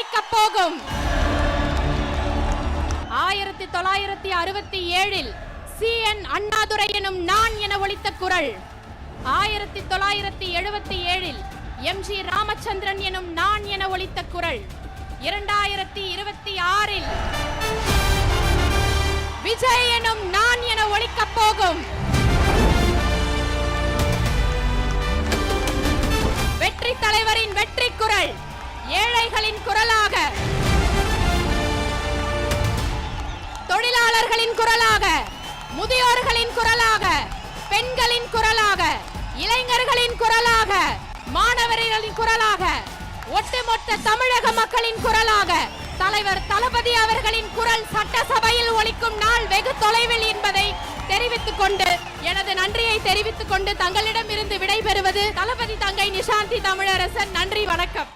ஒலிக்கப் போகும். 1967 CN அண்ணாதுரை எனும் நான் என ஒலித்த குரல். 1977 MG ராமச்சந்திரன் எனும் நான் என ஒலித்த குரல். 2026 விஜய் எனும் நான் என ஒலிக்கப் போகும். வெற்றி தலைவரின் வெற்றி குரல், ஏழைகளின் குரலாக, தொழிலாளர்களின் குரலாக, முதியோர்களின் குரலாக, பெண்களின் குரலாக, இளைஞர்களின் குரலாக, மாணவர்களின் குரலாக, ஒட்டுமொத்த தமிழக மக்களின் குரலாக தலைவர் தளபதி அவர்களின் குரல் சட்டசபையில் ஒலிக்கும் நாள் வெகு தொலைவில் என்பதை தெரிவித்துக் கொண்டு எனது நன்றியை தெரிவித்துக் கொண்டு தங்களிடமிருந்து விடைபெறுவது தளபதி தங்கை நிஷாந்தி தமிழரசன். நன்றி, வணக்கம்.